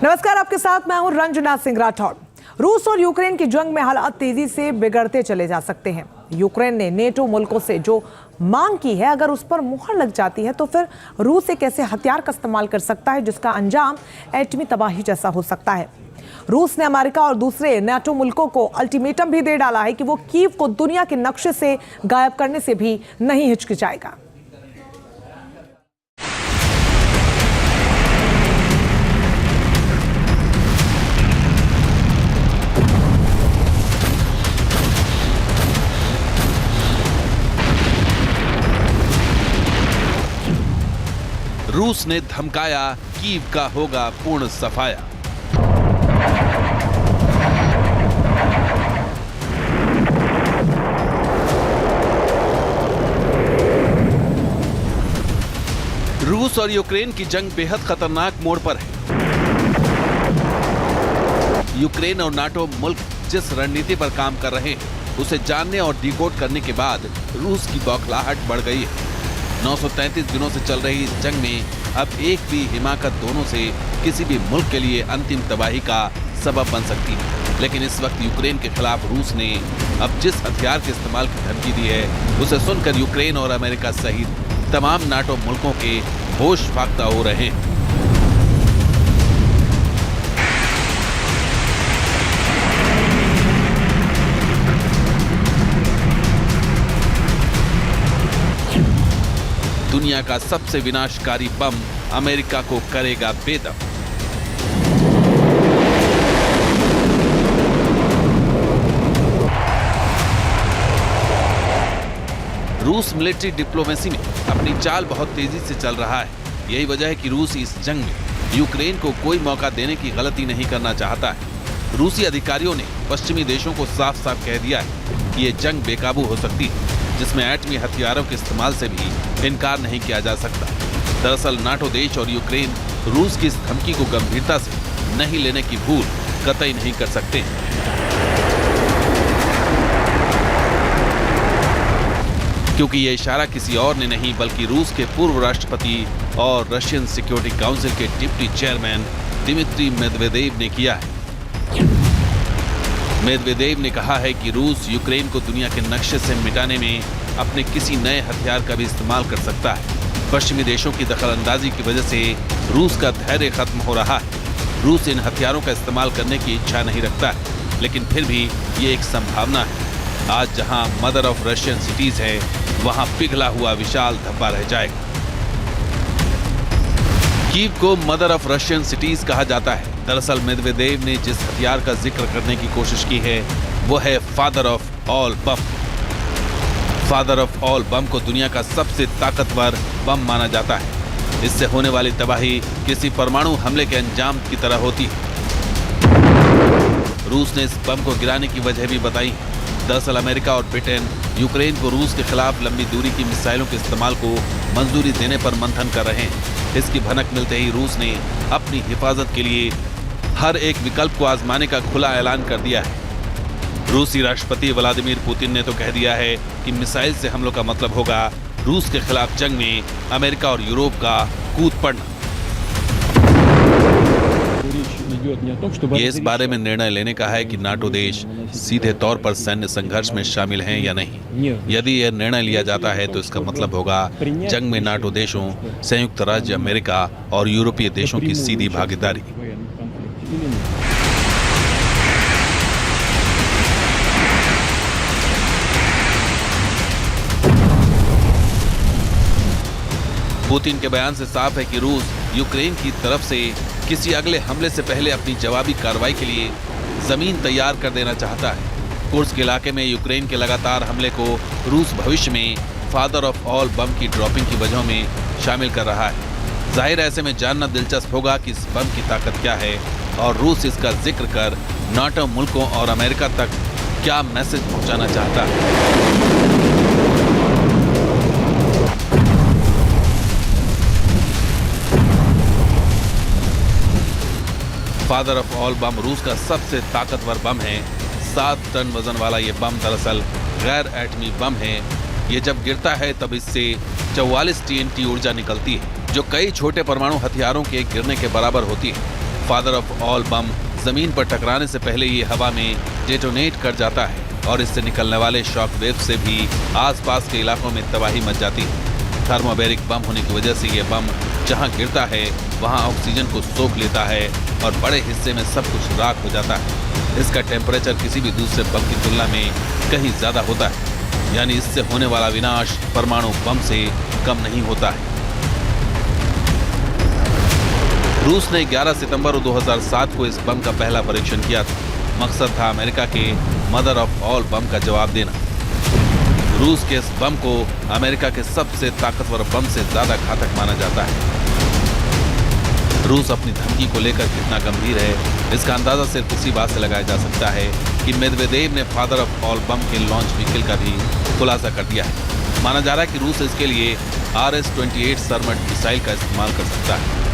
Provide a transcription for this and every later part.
नमस्कार, आपके साथ मैं हूं रंजना सिंह राठौड़। रूस और यूक्रेन की जंग में हालात तेजी से बिगड़ते चले जा सकते हैं। यूक्रेन ने नेटो मुल्कों से जो मांग की है, अगर उस पर मुहर लग जाती है तो फिर रूस एक ऐसे हथियार का इस्तेमाल कर सकता है जिसका अंजाम एटमी तबाही जैसा हो सकता है। रूस ने अमेरिका और दूसरे नेटो मुल्कों को अल्टीमेटम भी दे डाला है कि वो कीव को दुनिया के नक्शे से गायब करने से भी नहीं हिचकिचाएगा। रूस ने धमकाया, कीव का होगा पूर्ण सफाया। रूस और यूक्रेन की जंग बेहद खतरनाक मोड़ पर है। यूक्रेन और नाटो मुल्क जिस रणनीति पर काम कर रहे हैं, उसे जानने और डिकोड करने के बाद रूस की बौखलाहट बढ़ गई है। 933 दिनों से चल रही इस जंग में अब एक भी हिमाकत दोनों से किसी भी मुल्क के लिए अंतिम तबाही का सबब बन सकती है। लेकिन इस वक्त यूक्रेन के खिलाफ रूस ने अब जिस हथियार के इस्तेमाल की धमकी दी है, उसे सुनकर यूक्रेन और अमेरिका सहित तमाम नाटो मुल्कों के होश फाख्ता हो रहे हैं। दुनिया का सबसे विनाशकारी बम अमेरिका को करेगा बेदम। रूस मिलिट्री डिप्लोमेसी में अपनी चाल बहुत तेजी से चल रहा है। यही वजह है कि रूस इस जंग में यूक्रेन को कोई मौका देने की गलती नहीं करना चाहता है। रूसी अधिकारियों ने पश्चिमी देशों को साफ साफ कह दिया है कि ये जंग बेकाबू हो सकती है, जिसमें एटमी हथियारों के इस्तेमाल से भी इनकार नहीं किया जा सकता। दरअसल नाटो देश और यूक्रेन रूस की इस धमकी को गंभीरता से नहीं लेने की भूल कतई नहीं कर सकते। क्योंकि यह इशारा किसी और ने नहीं बल्कि रूस के पूर्व राष्ट्रपति और रशियन सिक्योरिटी काउंसिल के डिप्टी चेयरमैन दिमित्री मेदवेदेव ने किया है। मेदवेदेव ने कहा है कि रूस यूक्रेन को दुनिया के नक्शे से मिटाने में अपने किसी नए हथियार का भी इस्तेमाल कर सकता है। पश्चिमी देशों की दखलंदाजी की वजह से रूस का धैर्य खत्म हो रहा है। रूस इन हथियारों का इस्तेमाल करने की इच्छा नहीं रखता है, लेकिन फिर भी ये एक संभावना है। आज जहां मदर ऑफ रशियन सिटीज है, वहां पिघला हुआ विशाल धब्बा रह जाएगा। कीव को मदर ऑफ रशियन सिटीज कहा जाता है। दरअसल मेदवेदेव ने जिस हथियार का जिक्र करने की कोशिश की है, वो है father of all bomb. Father of all bomb को दुनिया का सबसे ताकतवर बम माना जाता है। इससे होने वाली तबाही किसी परमाणु हमले के अंजाम की तरह होती है। रूस ने इस बम को गिराने की वजह भी बताई। दरअसल अमेरिका और ब्रिटेन यूक्रेन को रूस के खिलाफ लंबी दूरी की मिसाइलों के इस्तेमाल को मंजूरी देने पर मंथन कर रहे हैं। इसकी भनक मिलते ही रूस ने अपनी हिफाजत के लिए हर एक विकल्प को आजमाने का खुला ऐलान कर दिया है। रूसी राष्ट्रपति व्लादिमीर पुतिन ने तो कह दिया है कि मिसाइल से हमलों का मतलब होगा रूस के खिलाफ जंग में अमेरिका और यूरोप का कूद पड़ना। ये इस बारे में निर्णय लेने का है कि नाटो देश सीधे तौर पर सैन्य संघर्ष में शामिल हैं या नहीं। यदि यह निर्णय लिया जाता है तो इसका मतलब होगा जंग में नाटो देशों, संयुक्त राज्य अमेरिका और यूरोपीय देशों की सीधी भागीदारी। पुतिन के बयान से साफ है कि रूस यूक्रेन की तरफ से किसी अगले हमले से पहले अपनी जवाबी कार्रवाई के लिए जमीन तैयार कर देना चाहता है। कुर्स्क इलाके में यूक्रेन के लगातार हमले को रूस भविष्य में फादर ऑफ ऑल बम की ड्रॉपिंग की वजह में शामिल कर रहा है। जाहिर ऐसे में जानना दिलचस्प होगा कि इस बम की ताकत क्या है और रूस इसका जिक्र कर नाटो मुल्कों और अमेरिका तक क्या मैसेज पहुंचाना चाहता है। फादर ऑफ ऑल बम रूस का सबसे ताकतवर बम है। 7 टन वजन वाला ये बम दरअसल गैर एटमी बम है। ये जब गिरता है तब इससे 44 TNT ऊर्जा निकलती है, जो कई छोटे परमाणु हथियारों के गिरने के बराबर होती है। फादर ऑफ ऑल बम जमीन पर टकराने से पहले ये हवा में डेटोनेट कर जाता है और इससे निकलने वाले शॉक वेव से भी आसपास के इलाकों में तबाही मच जाती है। थर्मोबैरिक बम होने की वजह से ये बम जहां गिरता है वहां ऑक्सीजन को सोख लेता है और बड़े हिस्से में सब कुछ राख हो जाता है। इसका टेम्परेचर किसी भी दूसरे बम की तुलना में कहीं ज्यादा होता है, यानी इससे होने वाला विनाश परमाणु बम से कम नहीं होता है। रूस ने 11 सितंबर 2007 को इस बम का पहला परीक्षण किया था। मकसद था अमेरिका के मदर ऑफ ऑल बम का जवाब देना। रूस के इस बम को अमेरिका के सबसे ताकतवर बम से ज्यादा घातक माना जाता है। रूस अपनी धमकी को लेकर कितना गंभीर है, इसका अंदाजा सिर्फ इसी बात से लगाया जा सकता है कि मेदवेदेव ने फादर ऑफ ऑल बम के लॉन्च व्हीकल का भी खुलासा कर दिया है। माना जा रहा है कि रूस इसके लिए RS-28 सर्मट मिसाइल का इस्तेमाल कर सकता है।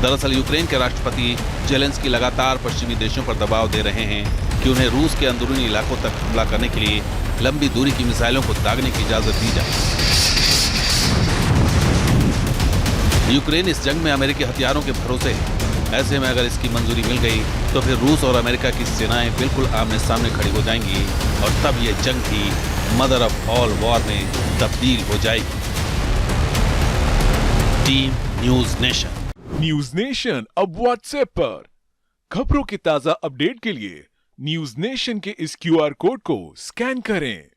दरअसल यूक्रेन के राष्ट्रपति जेलेंस्की लगातार पश्चिमी देशों पर दबाव दे रहे हैं कि उन्हें रूस के अंदरूनी इलाकों तक हमला करने के लिए लंबी दूरी की मिसाइलों को दागने की इजाजत दी जाए। यूक्रेन इस जंग में अमेरिकी हथियारों के भरोसे है। ऐसे में अगर इसकी मंजूरी मिल गई तो फिर रूस और अमेरिका की सेनाएं बिल्कुल आमने सामने खड़ी हो जाएंगी और तब ये जंग भी मदर ऑफ ऑल वॉर में तब्दील हो जाएगी। Team news nation. News nation अब व्हाट्सएप पर खबरों की ताजा अपडेट के लिए न्यूज नेशन के इस QR कोड को स्कैन करें।